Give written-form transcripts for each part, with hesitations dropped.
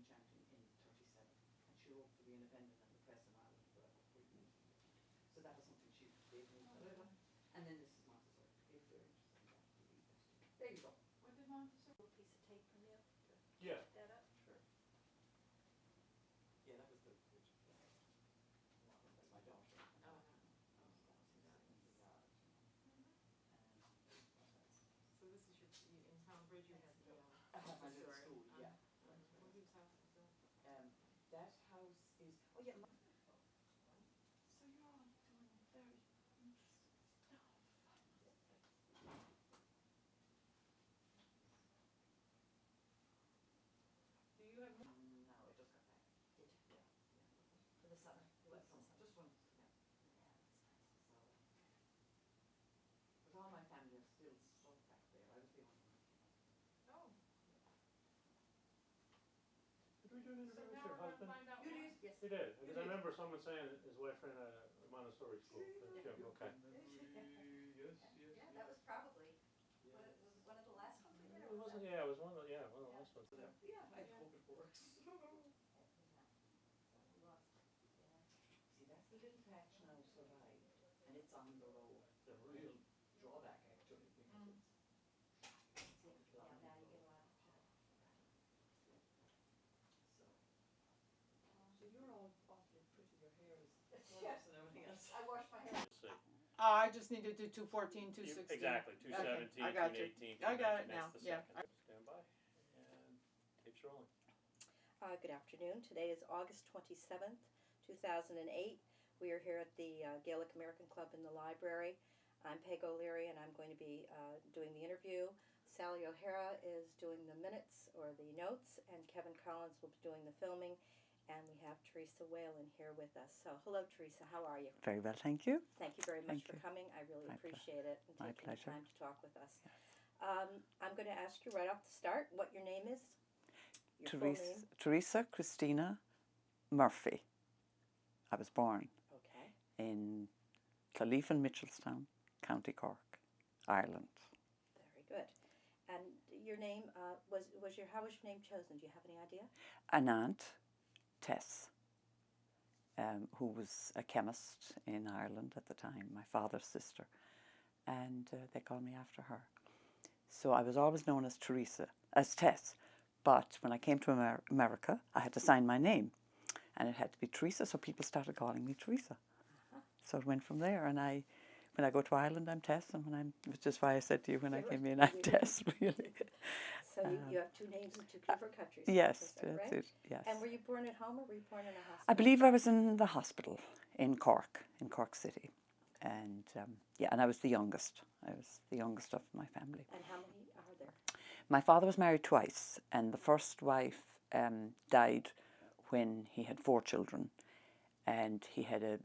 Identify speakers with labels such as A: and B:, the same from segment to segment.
A: chanting in 37, and she wrote for the Independent and the press in Ireland for about 3 years. So that was something she gave me. And then this is Montessori. If you're interested in that, you read that. There you go.
B: What did Montessori? A piece of tape from you?
C: Yeah.
B: Pick that up?
A: Sure. Yeah, that was the that's my daughter.
B: Oh, no.
A: That was in the yard.
B: So this is your, in Town Bridge you had the,
A: I have my little
B: Montessori.
A: school, yeah.
B: Whose house is that?
A: That house is, oh yeah. So you're all doing very interesting stuff.
B: Do you have more?
A: No, I just got back.
B: Did you?
A: Yeah.
B: For the summer? You went for the summer?
A: Just one, yeah.
B: Yeah, that's nice.
A: So, but all my family are still stuck back there. I was the only one.
B: Oh.
C: Did we do an
B: So
C: interview with
B: now
C: your
B: we're gonna
C: husband?
B: find out
A: You
B: more.
A: did? Yes.
C: We did, because I remember someone saying his wife ran a Montessori school. Yeah, okay.
B: Yeah, that was probably, was one of the last ones we did.
C: It wasn't, yeah, it was one of the last ones.
A: Yeah, I hope it works. See, that's the little patch now survived, and it's on the road. The real drawback, actually, because it's
B: Yeah, now you get a lot of traffic.
A: So you're all awfully pretty. Your hair is gorgeous and everything else.
B: I washed my hair.
C: Let's see.
D: I just needed to do 214, 216.
C: Exactly, 217,
D: I got you.
C: 218,
D: I got it
C: 219,
D: now,
C: that's the
D: yeah.
C: second. Stand by, and keeps rolling.
E: Good afternoon. Today is August 27th, 2008. We are here at the Gaelic American Club in the library. I'm Peg O'Leary, and I'm going to be doing the interview. Sally O'Hara is doing the minutes or the notes, and Kevin Collins will be doing the filming. And we have Teresa Whelan here with us. So, hello, Teresa. How are you?
F: Very well, thank you.
E: Thank you very much
F: Thank
E: for
F: you.
E: coming. I really
F: My
E: appreciate it and
F: My
E: taking the
F: pleasure.
E: time to talk with us. I'm going to ask you right off the start what your name is. Your full name.
F: Teresa Christina Murphy. I was born in Cleleaf and Mitchelstown, County Cork, Ireland.
E: Very good. And your name how was your name chosen? Do you have any idea?
F: An aunt, Tess, who was a chemist in Ireland at the time, my father's sister, and they called me after her. So I was always known as Teresa, as Tess, but when I came to America, I had to sign my name, and it had to be Teresa, so people started calling me Teresa. So it went from there, and when I go to Ireland, I'm Tess, and which is why I said to you when I came in, I'm Tess, really.
E: So you have two names in two different countries.
F: Yes,
E: right?
F: that's it, yes.
E: And were you born at home or were you born in a hospital?
F: I believe I was in the hospital in Cork City. And and I was the youngest. I was the youngest of my family.
E: And how many are there?
F: My father was married twice, and the first wife died when he had 4 children. And he had a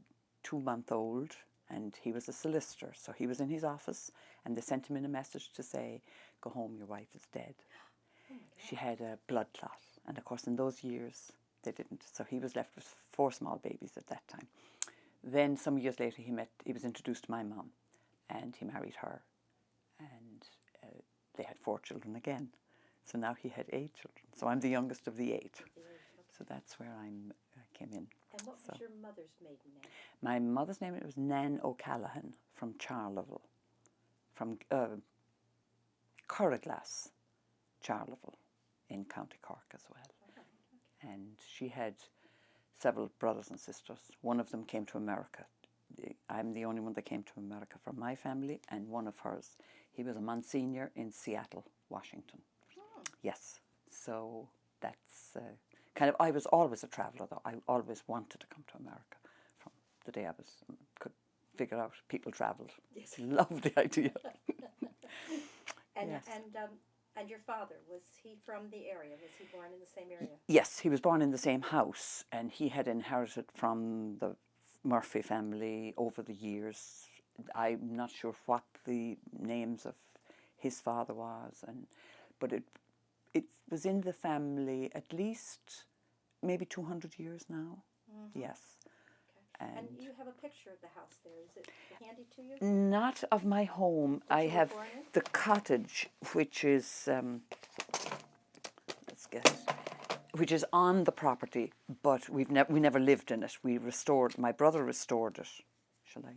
F: 2-month-old, and he was a solicitor. So he was in his office, and they sent him in a message to say, "Go home, your wife is dead."
E: Oh,
F: she had a blood clot. And of course, in those years, they didn't. So he was left with 4 small babies at that time. Then some years later, he was introduced to my mum, and he married her. And they had 4 children again. So now he had 8 children. So I'm the youngest of the 8.
E: Okay.
F: So that's where I came in.
E: And what was your mother's maiden name?
F: My mother's name was Nan O'Callaghan from Charleville, from Curraglass, Charleville, in County Cork as well.
E: Okay.
F: And she had several brothers and sisters. One of them came to America. I'm the only one that came to America from my family, and one of hers. He was a Monsignor in Seattle, Washington.
E: Oh.
F: Yes. So that's I was always a traveller, though. I always wanted to come to America from the day I could figure out people travelled.
E: Yes.
F: Loved the idea.
E: And,
F: yes.
E: and your father, was he from the area? Was he born in the same area?
F: Yes, he was born in the same house, and he had inherited from the Murphy family over the years. I'm not sure what the names of his father was, but it was in the family at least maybe 200 years now.
E: Mm-hmm.
F: Yes.
E: Okay. And you have a picture of the house there. Is it handy to you?
F: Not of my home. I have the cottage, which is, let's get it. which is on the property, but we never lived in it. My brother restored it. Shall I?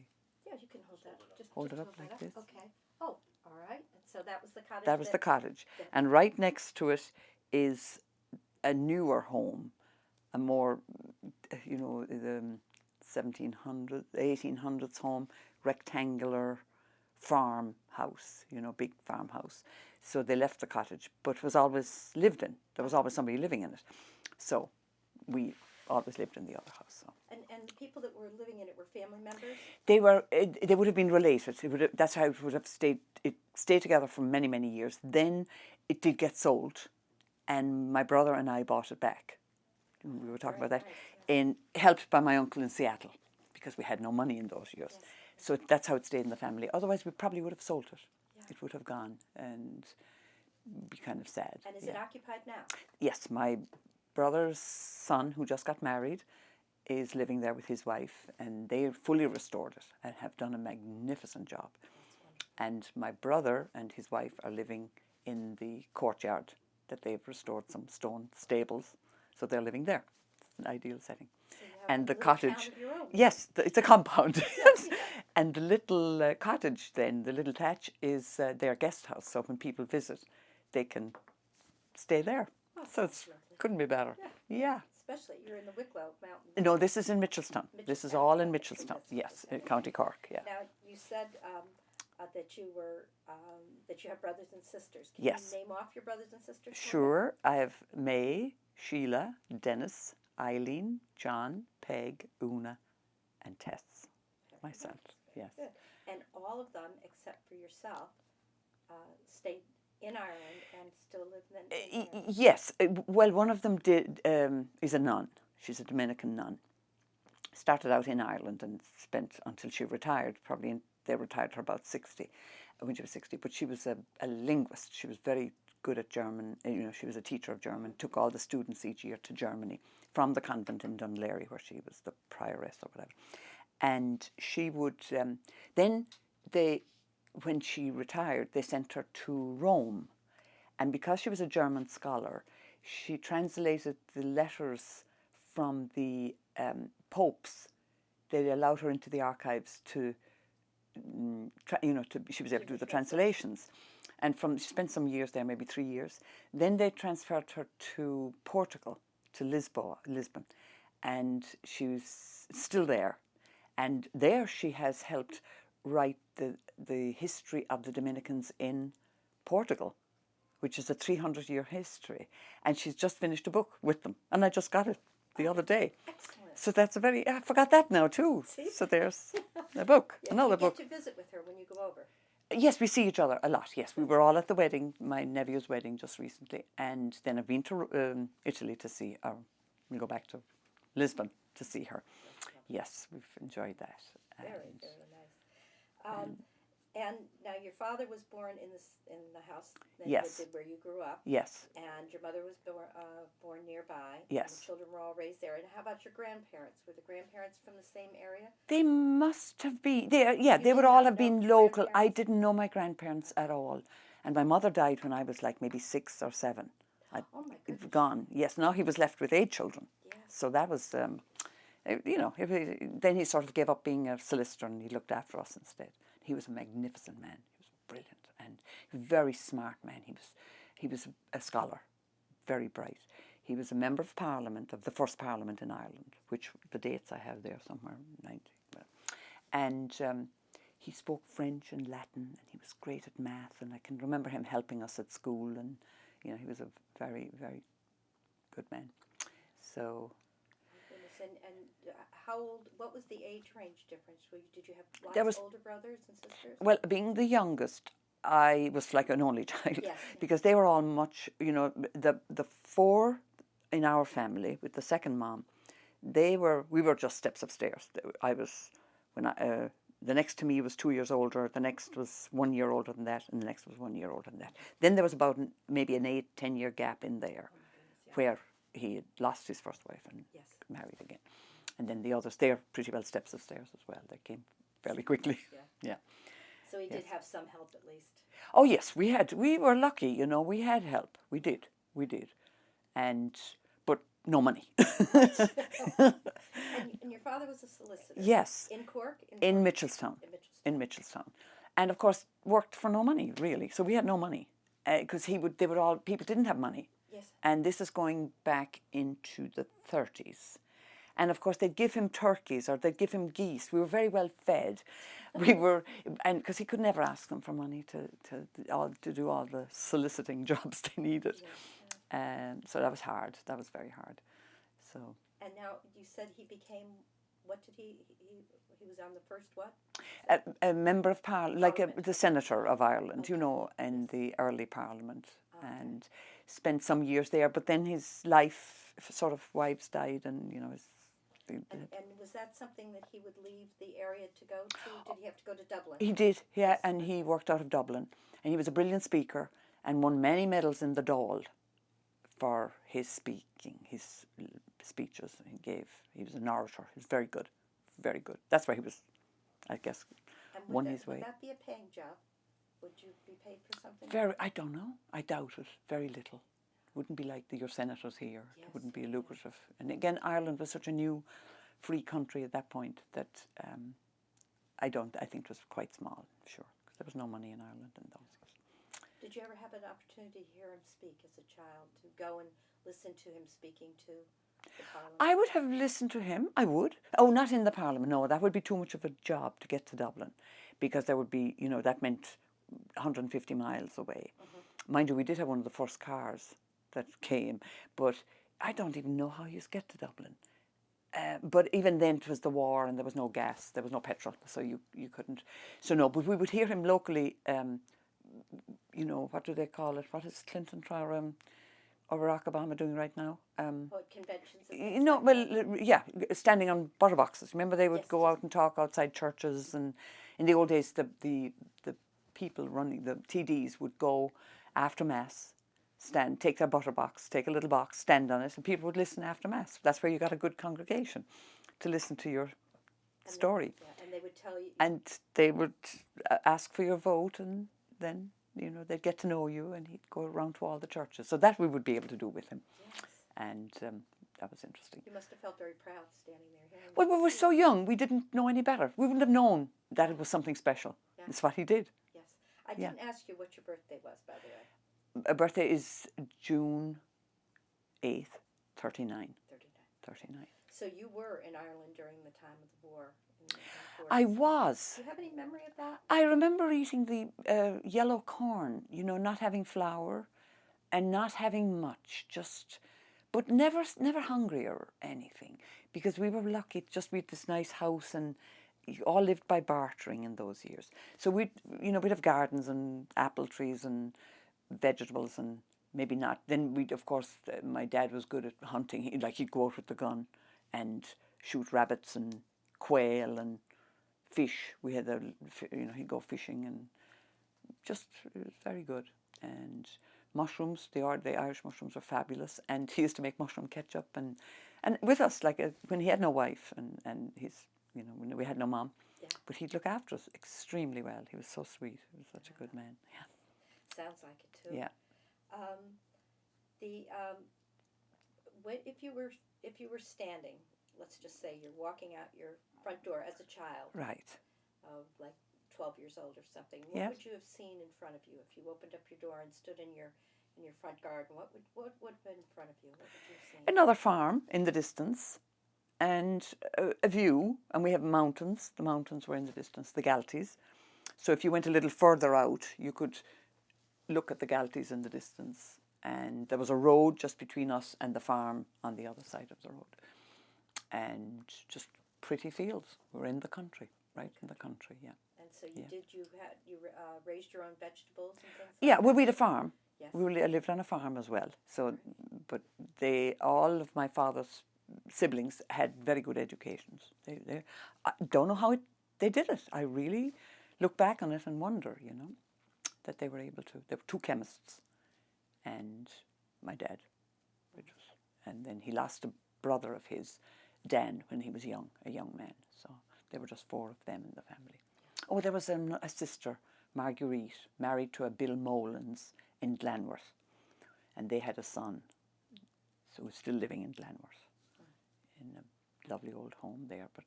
E: Yeah, you can hold that. Just
F: Hold it
E: hold
F: up
E: that
F: like this?
E: Okay. Oh, all right. And so that was the cottage.
F: That was the cottage.
E: that-
F: And right next to it is a newer home, a more, the 1800s home, rectangular farmhouse, big farmhouse. So they left the cottage, but it was always lived in. There was always somebody living in it. So we always lived in the other house. So.
E: And the people that were living in it were family members?
F: They would have been related. That's how it would have stayed. It stayed together for many, many years. Then it did get sold, and my brother and I bought it back. We were talking about that, helped by my uncle in Seattle, because we had no money in those years.
E: Yes.
F: So that's how it stayed in the family. Otherwise, we probably would have sold it. Yeah. It would have gone and be kind of sad.
E: And is it occupied now?
F: Yes, my brother's son, who just got married, is living there with his wife, and they fully restored it and have done a magnificent job. And my brother and his wife are living in the courtyard that they've restored, some stone stables, so they're living there. It's an ideal setting.
E: So you have
F: And
E: a
F: the
E: little
F: cottage,
E: town of your own.
F: yes, it's a compound.
E: Yeah.
F: And the little cottage then, the little thatch, is their guest house. So when people visit, they can stay there.
E: Oh,
F: So
E: that's
F: it
E: lovely.
F: couldn't be better. Yeah.
E: Especially, you're in the Wicklow Mountains.
F: No, this is in Mitchelstown. This is
E: Mitchelstown.
F: all in
E: Okay,
F: Mitchelstown.
E: that's-
F: Yes,
E: okay.
F: County Cork. Yeah.
E: Now, you said that you were that you have brothers and sisters. Can
F: Yes.
E: you name off your brothers and sisters? for me?
F: Sure. I have May, Sheila, Dennis, Eileen, John, Peg, Una, and Tess. Myself. Yes.
E: Good. And all of them, except for yourself, stayed in Ireland and still live in Ireland.
F: Yes. Well, one of them is a nun. She's a Dominican nun. Started out in Ireland and spent until she retired. They retired her about 60, when she was 60. But she was a linguist. She was very good at German. She was a teacher of German. Took all the students each year to Germany from the convent in Dunleary, where she was the prioress or whatever. And she would then when she retired, they sent her to Rome. And because she was a German scholar, she translated the letters from the popes. They allowed her into the archives to, she was able to do the translations. And she spent some years there, maybe 3 years. Then they transferred her to Portugal, to Lisbon. And she was still there. And there she has helped write the history of the Dominicans in Portugal, which is a 300-year history. And she's just finished a book with them. And I just got it the other day.
E: Excellent.
F: So that's I forgot that now too.
E: See?
F: So there's a book, another book.
E: You get to visit with her when you go over.
F: Yes, we see each other a lot. Yes, we were all at the wedding, my nephew's wedding just recently. And then I've been to Italy to see her. We'll go back to Lisbon to see her. Yes, we've enjoyed that.
E: Very, very nice. And now your father was born in the house that you
F: Yes.
E: lived in where you grew up.
F: Yes.
E: And your mother was born nearby.
F: Yes.
E: And the children were all raised there. And how about your grandparents? Were the grandparents from the same area?
F: They must have been. They would
E: did
F: all
E: not
F: have
E: know
F: been
E: your
F: local. I
E: grandparents?
F: didn't know my grandparents at all. And my mother died when I was like maybe 6 or 7.
E: Oh my goodness.
F: Gone. Yes. Now he was left with 8 children.
E: Yes.
F: So that was, then he sort of gave up being a solicitor and he looked after us instead. He was a magnificent man. He was brilliant and very smart man. He was a scholar, very bright. He was a member of Parliament, of the first Parliament in Ireland, which the dates I have there somewhere, 90. And he spoke French and Latin, and he was great at math. And I can remember him helping us at school, and he was a very, very good man. So.
E: Goodness. And how old? What was the age range difference? Did you have
F: There
E: lots
F: was-
E: of older brothers and sisters?
F: Well, being the youngest, I was like an only child,
E: Yes.
F: because they were all much, the 4 in our family with the second mom, we were just steps upstairs. The next to me was 2 years older, the next was 1 year older than that, and the next was 1 year older than that. Then there was about maybe an 8-10 year gap in there, where he had lost his first wife and
E: Yes.
F: married again. And then the others, they're pretty well steps upstairs as well. They came fairly quickly. Yeah.
E: So he did have some help at least.
F: Oh yes, we were lucky, we had help. We did. But no money.
E: And your father was a solicitor?
F: Yes.
E: In Cork?
F: In Mitchelstown. In Mitchelstown. And of course, worked for no money, really. So we had no money. Because people didn't have money.
E: Yes.
F: And this is going back into the 30s. And of course, they'd give him turkeys or they'd give him geese. We were very well fed. And because he could never ask them for money to do all the soliciting jobs they needed.
E: Yeah.
F: So that was hard. That was very hard. So.
E: And now you said he became, what did he was on the first what?
F: A member of Parliament, like the Senator of Ireland, you know, in the early Parliament. And spent some years there. But then his life, sort of, wives died and, you know,
E: And was that something that he would leave the area to go to? Did he have to go to Dublin?
F: He did, yeah, and he worked out of Dublin. And he was a brilliant speaker and won many medals in the Dáil for his speaking, his speeches he gave. He was an orator. He was very good, very good. That's where he was, I guess, won his way.
E: Would that be a paying job? Would you be paid for something?
F: I don't know. I doubt it. Very little. Wouldn't be like your senators here.
E: Yes.
F: It wouldn't be lucrative. And again, Ireland was such a new, free country at that point that I think it was quite small, sure, because there was no money in Ireland in those years.
E: Did you ever have an opportunity to hear him speak as a child, to go and listen to him speaking to the Parliament?
F: I would have listened to him. I would. Oh, not in the Parliament. No, that would be too much of a job to get to Dublin, because there would be, you know, that meant 150 miles away. Mind you, we did have one of the first cars that came, but I don't even know how you get to Dublin. But even then it was the war and there was no gas, there was no petrol, so you couldn't. So no, but we would hear him locally, you know, what do they call it? What is Clinton or Barack Obama doing right now?
E: Conventions?
F: You know, well, yeah, standing on butter boxes. Remember they would go out and talk outside churches, and in the old days the people running, the TDs would go after Mass, take their butter box, take a little box, stand on it, and people would listen after Mass. That's where you got a good congregation to listen to your story.
E: And they would tell you.
F: And they would ask for your vote, and then, you know, they'd get to know you, and he'd go around to all the churches. So that we would be able to do with him.
E: Yes.
F: And that was interesting.
E: You must have felt very proud standing there.
F: Well, we were so young, we didn't know any better. We wouldn't have known that it was something special.
E: Yeah.
F: It's what he did.
E: Yes. I didn't ask you what your birthday was, by the way.
F: My birthday is June 8th, 39.
E: 39. So you were in Ireland during the time of the war?
F: I was.
E: Do you have any memory of that?
F: I remember eating the yellow corn, you know, not having flour and not having much, but never hungry or anything, because we were lucky just we had this nice house and you all lived by bartering in those years. So we'd have gardens and apple trees and vegetables and maybe not. Then of course, my dad was good at hunting. He'd go out with the gun and shoot rabbits and quail and fish. We had he'd go fishing and it was very good. And mushrooms, the Irish mushrooms were fabulous. And he used to make mushroom ketchup and with us, when he had no wife and when we had no mom.
E: Yeah.
F: But he'd look after us extremely well. He was so sweet. He was such a good man. Yeah.
E: Sounds like it too.
F: Yeah.
E: If you were standing, let's just say you're walking out your front door as a child,
F: Right.
E: like 12 years old or something, what
F: Yes.
E: would you have seen in front of you if you opened up your door and stood in your front garden? What would have been in front of you? What would you have seen?
F: Another farm in the distance, and a view. And we have mountains. The mountains were in the distance, the Galties. So if you went a little further out, you could look at the Galties in the distance. And there was a road just between us and the farm on the other side of the road. And just pretty fields. We're in the country, right in the country, yeah.
E: And so you raised your own vegetables and things?
F: Yeah, well, we had a farm.
E: Yes.
F: I lived on a farm as well. So, but all of my father's siblings had very good educations. I don't know how they did it. I really look back on it and wonder, that they were able to. There were two chemists, and my dad, and then he lost a brother of his, Dan, when he was a young man. So there were just four of them in the family. Oh, there was a sister, Marguerite, married to a Bill Molins in Glanworth, and they had a son. so he's still living in Glenworth, in a lovely old home there, but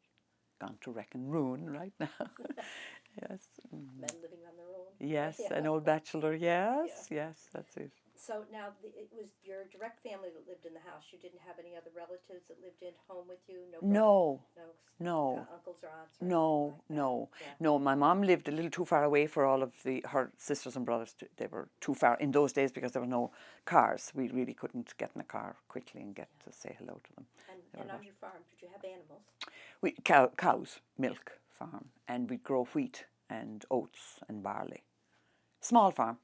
F: gone to wreck and ruin right now. Yes.
E: Men living on their own.
F: Yes,
E: Yeah.
F: an old bachelor. Yes, yes, that's it.
E: So now it was your direct family that lived in the house. You didn't have any other relatives that lived at home with you?
F: No,
E: no uncles or aunts? Or
F: no,
E: anything like
F: no,
E: that? Yeah.
F: no. My mom lived a little too far away for all of her sisters and brothers. They were too far in those days because there were no cars. We really couldn't get in a car quickly and get to say hello to them.
E: And on your farm, did you have animals?
F: We cows, milk farm, and we'd grow wheat and oats and barley. Small farm,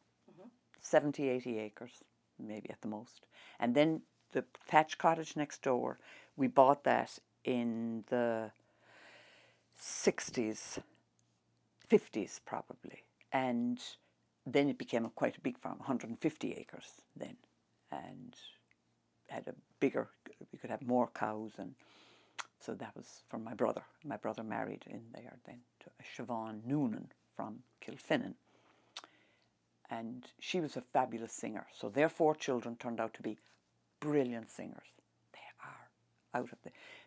F: 70, 80 acres, maybe at the most. And then the thatch cottage next door, we bought that in the 60s, 50s probably. And then it became quite a big farm, 150 acres then. And had a bigger, we could have more cows, and so that was from my brother. My brother married in there then to a Siobhan Noonan from Kilfinnan. And she was a fabulous singer. So their 4 children turned out to be brilliant singers. They are out of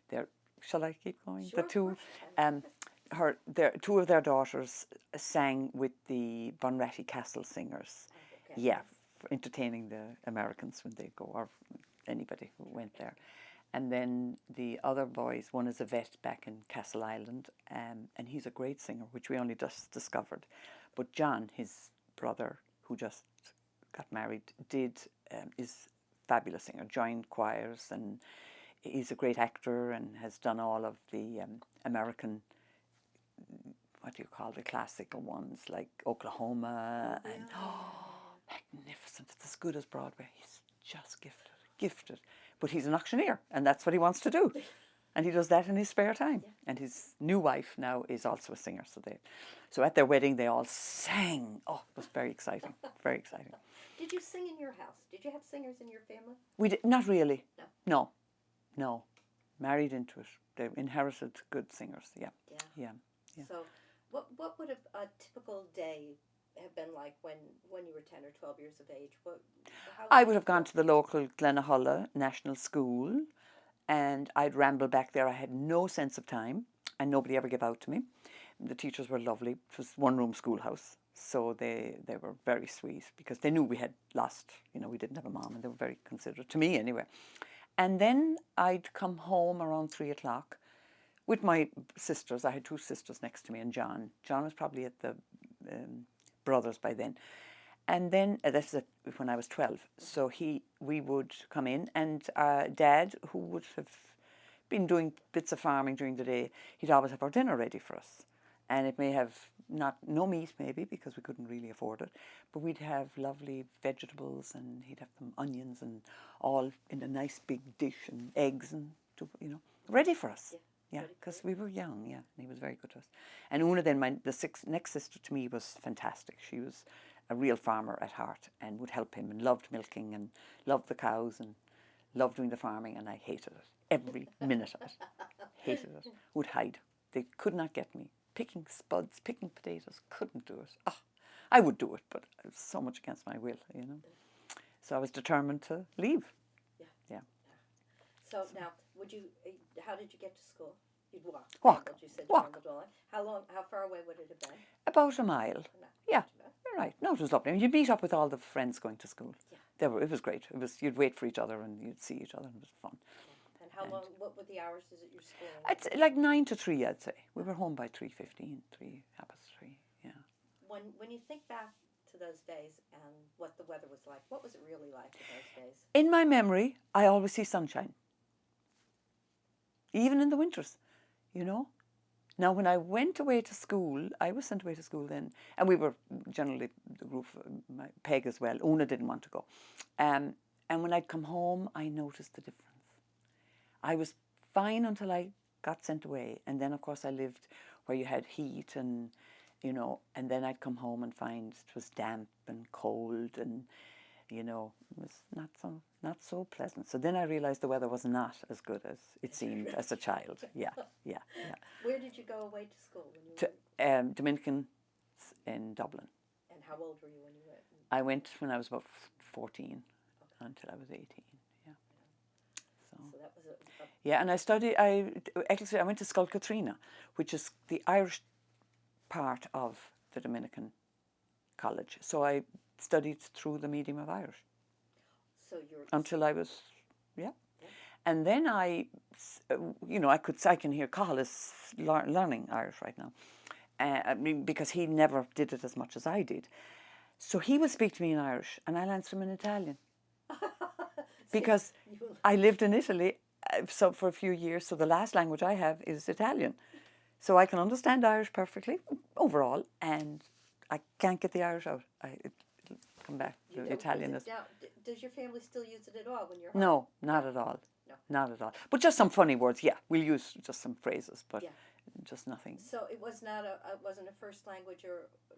F: their. Shall I keep going?
E: Sure,
F: The two,
E: of
F: two of their daughters sang with the Bunratty Castle singers.
E: Okay.
F: Yeah, for entertaining the Americans when they go, or anybody who went there. And then the other boys, one is a vet back in Castle Island, and he's a great singer, which we only just discovered. But John, his brother, who just got married, is fabulous singer, joined choirs, and he's a great actor and has done all of the American, what do you call the classical ones, like Oklahoma, and magnificent. It's as good as Broadway. He's just gifted. But he's an auctioneer, and that's what he wants to do. And he does that in his spare time. Yeah. And his new wife now is also a singer. So at their wedding, they all sang. Oh, it was very exciting, very exciting.
E: Did you sing in your house? Did you have singers in your family?
F: We did, not really.
E: No.
F: No. Married into it. They inherited good singers, yeah.
E: So what would a typical day have been like when you were 10 or 12 years of age?
F: I would have gone to the local Glenahulla National School, and I'd ramble back there. I had no sense of time, and nobody ever gave out to me. The teachers were lovely. It was one-room schoolhouse, so they were very sweet because they knew we had lost, we didn't have a mom, and they were very considerate to me anyway. And then I'd come home around 3 o'clock with my sisters. I had 2 sisters next to me, and John. John was probably at the Brothers by then. And then, this is when I was 12, so we would come in, and Dad, who would have been doing bits of farming during the day, he'd always have our dinner ready for us. And it may have no meat maybe, because we couldn't really afford it, but we'd have lovely vegetables, and he'd have some onions and all in a nice big dish, and eggs, and ready for us. Yeah, because we were young, and he was very good to us. And Una then, the next sister to me, was fantastic. She was a real farmer at heart and would help him and loved milking and loved the cows and loved doing the farming, and I hated it. Every minute of it. Hated it. Would hide. They could not get me. Picking spuds, picking potatoes, couldn't do it. Oh, I would do it, but it was so much against my will, So I was determined to leave. Yeah.
E: So now, how did you get to school? You'd walk.
F: Walk.
E: You said
F: Walk.
E: How far away would it have been?
F: About a mile. Yeah. Right. No, it was lovely. You'd meet up with all the friends going to school. Yeah. It was great. You'd wait for each other and you'd see each other, and it was fun.
E: Yeah. And how long? What were the hours at your school?
F: It's like 9 to 3, I'd say. We were home by 3:15, 3:30. Yeah.
E: When you think back to those days and what the weather was like, what was it really like in those days?
F: In my memory, I always see sunshine. Even in the winters, Now, when I went away to school, I was sent away to school then, and we were generally the group, my Peg as well. Una didn't want to go. And when I'd come home, I noticed the difference. I was fine until I got sent away, and then, of course, I lived where you had heat and then I'd come home and find it was damp and cold, and it was not so pleasant. So then I realised the weather was not as good as it seemed as a child. Yeah.
E: Where did you go away to school?
F: To Dominicans in Dublin.
E: And how old were you when you went?
F: I went when I was about 14 until I was 18. Yeah.
E: So that was a
F: Yeah, and I went to Skull Katrina, which is the Irish part of the Dominican college. So I studied through the medium of Irish
E: so you're
F: until I was, yeah. And then I can hear Cathal is learning Irish right now. I mean, because he never did it as much as I did. So he would speak to me in Irish and I'll answer him in Italian. Because I lived in Italy for a few years, so the last language I have is Italian. So I can understand Irish perfectly, overall, and I can't get the Irish out. It'll come back to Italian.
E: Now, does your family still use it at all when you're home?
F: No, not at all.
E: No.
F: Not at all. But just some funny words, yeah. We'll use just some phrases, but just nothing.
E: So it was wasn't a first language,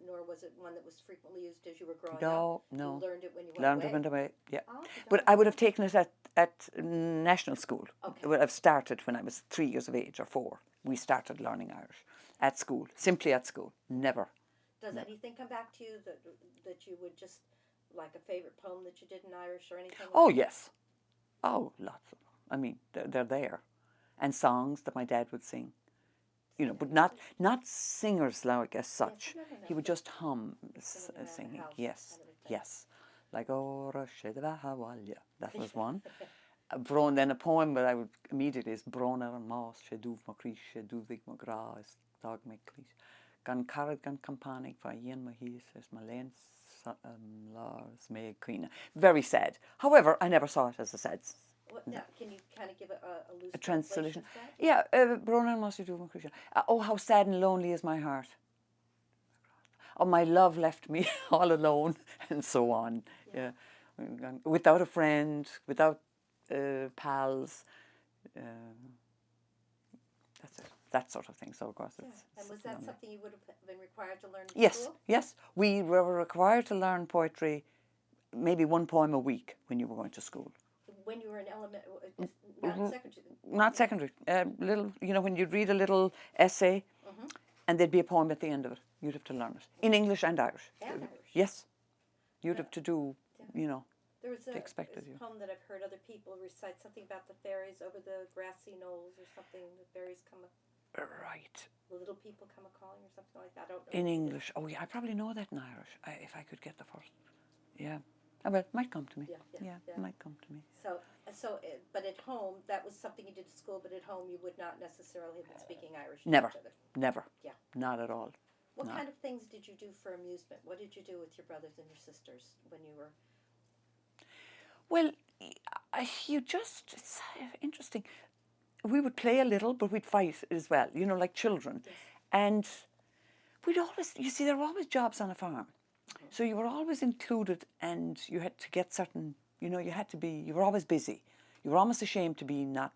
E: nor was it one that was frequently used as you were growing up?
F: No.
E: You learned it when you
F: went away, yeah.
E: Oh,
F: But I would have taken it at national school.
E: Okay.
F: It would have started when I was 3 years of age or 4. We started learning Irish at school, simply at school, never.
E: Does anything come back to you that you would just, like a favorite poem that you did in Irish or anything?
F: Oh, yes. Oh, lots of them. I mean, they're there. And songs that my dad would sing. You know, but not singers like as such.
E: No.
F: He would just hum singing.
E: house
F: Yes,
E: kind of a thing.
F: yes. Like Ora Shedva Hawalya. That was one. Then a poem that I would immediately is Broner and Moss, Sheduv Makrish, Sheduvig Magras, Dog Makrish. Gan Carad Gan Campanic, Vayen Mahis, Malens Lars May Queen. Very sad. However, I never saw it as a sad.
E: Now, can you kind of give a loose
F: translation?
E: of that?
F: Yeah, Broner and Moss, Sheduv Makrish. Oh, how sad and lonely is my heart. Oh, my love left me all alone, and so on. Yeah. Without a friend, without pals. That's it. That sort of thing. So, of course, it's
E: And was that something you would have been required to learn in
F: Yes,
E: school?
F: yes. We were required to learn poetry, maybe one poem a week when you were going to school.
E: When you were in not secondary?
F: Not secondary. Little, when you'd read a little essay, and there'd be a poem at the end of it. You'd have to learn it in English and Irish.
E: And Irish.
F: Yes, you'd have to do.
E: There was a
F: expected you.
E: poem that I've heard other people recite, something about the fairies over the grassy knolls or something. The fairies come,
F: Right.
E: the little people come a calling or something like that. I don't know.
F: In English. Oh, yeah, I probably know that in Irish. If I could get the first. Yeah. Well, it might come to me.
E: Yeah.
F: It might come to me.
E: But at home, that was something you did at school. But at home, you would not necessarily have been speaking Irish to
F: Never.
E: each other.
F: Never.
E: Yeah.
F: Not at all.
E: What
F: No.
E: kind of things did you do for amusement? What did you do with your brothers and your sisters when you were?
F: Well, it's interesting. We would play a little, but we'd fight as well, like children.
E: Yes.
F: And we'd always, there were always jobs on a farm. So you were always included and you had to get certain, you were always busy. You were almost ashamed to be not,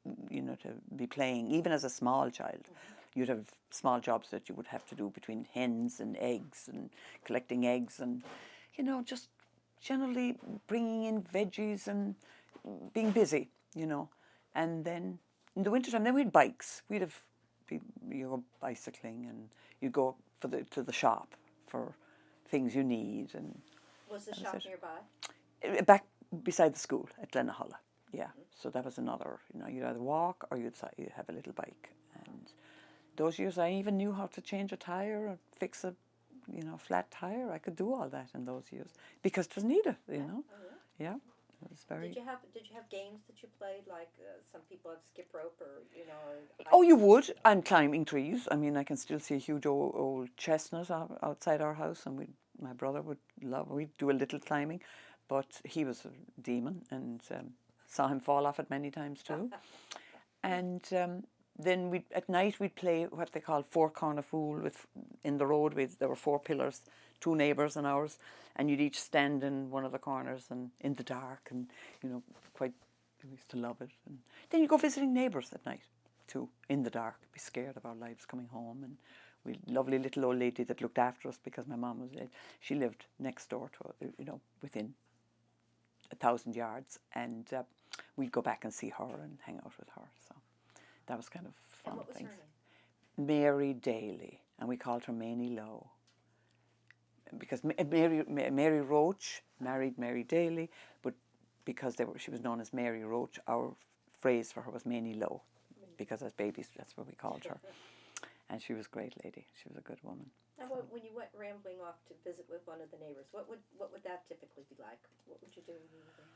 F: to be playing, even as a small child. You'd have small jobs that you would have to do between hens and eggs and collecting eggs and, just generally bringing in veggies and being busy, And then in the wintertime, then we'd bikes. We'd have, you go bicycling and you'd go to the shop for things you need. And
E: Was the shop nearby?
F: back beside the school at Glenahulla, yeah. So that was another, you'd either walk or you'd have a little bike. And those years I even knew how to change a tire or fix a flat tire. I could do all that in those years because it was needed,
E: Oh,
F: Yeah, it was very.
E: Did you have games that you played like some people have skip rope or
F: Oh, you would, and climbing trees. I mean, I can still see a huge old chestnut outside our house, and my brother would love. We'd do a little climbing, but he was a demon, and saw him fall off it many times too. And then at night we'd play what they call four corner fool in the road. There were 4 pillars, 2 neighbours and ours, and you'd each stand in one of the corners and in the dark, and we used to love it. And then you go visiting neighbours at night too, in the dark, be scared of our lives coming home. And we had a lovely little old lady that looked after us because my mum was dead. She lived next door to within 1,000 yards, and we'd go back and see her and hang out with her. So that was kind of fun.
E: And what was
F: things.
E: her name?
F: Mary Daly, and we called her Manie Lowe. Because Mary Roach married Mary Daly, but because she was known as Mary Roach, our phrase for her was Manie Low, because as babies, that's what we called her. And she was a great lady. She was a good woman.
E: Now, when you went rambling off to visit with one of the neighbors, what would that typically be like? What would you do when you were there?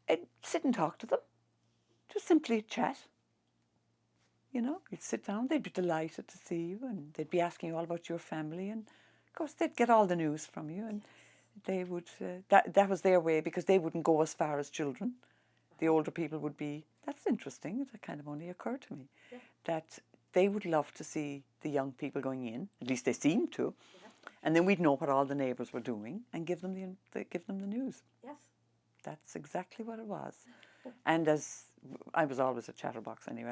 F: I'd sit and talk to them, just simply chat. You know, you'd sit down, they'd be delighted to see you, and they'd be asking you all about your family, and of course they'd get all the news from you, and they would, that was their way, because they wouldn't go as far as children. The older people would be, that's interesting, it kind of only occurred to me, that they would love to see the young people going in, at least they seemed to, and then we'd know what all the neighbours were doing and give them the news.
E: Yes.
F: That's exactly what it was. And as I was always a chatterbox anyway,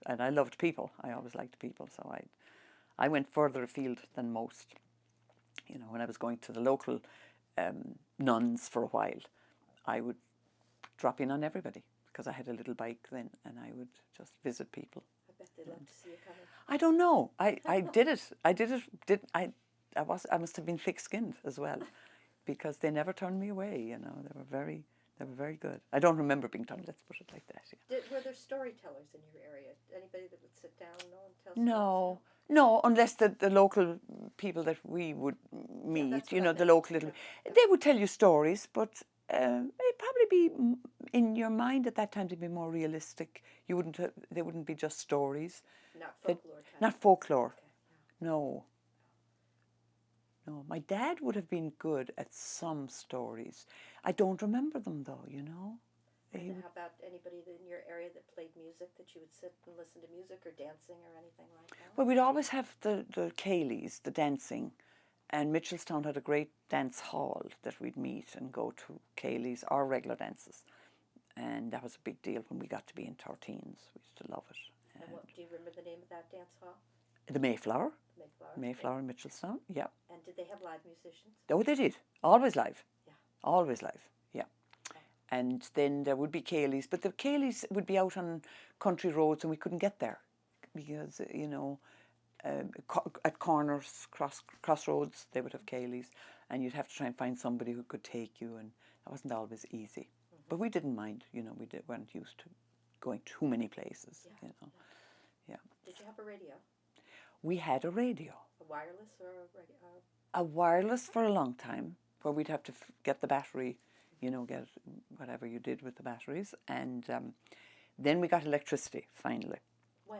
F: I loved people. I always liked people, so I went further afield than most. You know, when I was going to the local nuns for a while, I would drop in on everybody, because I had a little bike then, and I would just visit people.
E: I bet they'd love to see you coming.
F: I don't know. I did it. I must have been thick-skinned as well, because they never turned me away. You know, they were very good. I don't remember being turned. Let's put it like that. Yeah.
E: Were there storytellers in your area? Anybody that would sit down and tell
F: No,
E: stories?
F: no, unless the local people that we would meet,
E: that's
F: you
E: what
F: know,
E: I
F: the
E: meant.
F: local little, they would tell you stories, but it'd probably be in your mind at that time to be more realistic. You wouldn't. They wouldn't be just stories.
E: Not folklore.
F: Not folklore.
E: Okay.
F: No. No, my dad would have been good at some stories. I don't remember them though, you know.
E: And how about anybody in your area that played music, that you would sit and listen to music or dancing or anything like that?
F: Well, we'd always have the Cayleys, the dancing, and Mitchelstown had a great dance hall that we'd meet and go to Cayleys or regular dances. And that was a big deal when we got to be in 13s. We used to love it.
E: And what, do you remember the name of that dance hall?
F: The Mayflower.
E: Mayflower
F: in Mitchelstown, yeah.
E: And did they have live musicians?
F: Oh, they did. Always live.
E: Yeah.
F: Always live, yeah. And then there would be Cayleys, but the Cayleys would be out on country roads and we couldn't get there because, you know, at corners, crossroads, they would have Cayleys, and you'd have to try and find somebody who could take you, and that wasn't always easy. But we didn't mind, you know, weren't used to going too many places, you know. Yeah.
E: Did you have a radio?
F: We had a radio.
E: A wireless or a radio?
F: A wireless for a long time, where we'd have to get the battery, you know, get whatever you did with the batteries. And then we got electricity, finally.
E: When?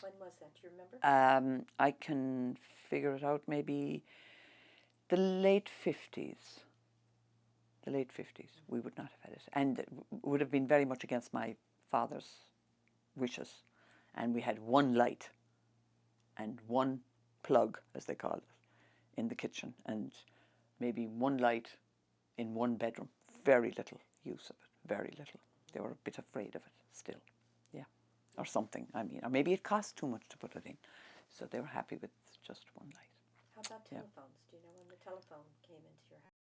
E: When was that? Do you remember?
F: I can figure it out, maybe the late 50s. The late 50s. We would not have had it. And it would have been very much against my father's wishes. And we had one light and one plug, as they call it, in the kitchen, and maybe one light in one bedroom. Very little use of it, very little. They were a bit afraid of it still, yeah, or something. I mean, or maybe it cost too much to put it in, so they were happy with just one light.
E: How about telephones? Do you know when the telephone came into your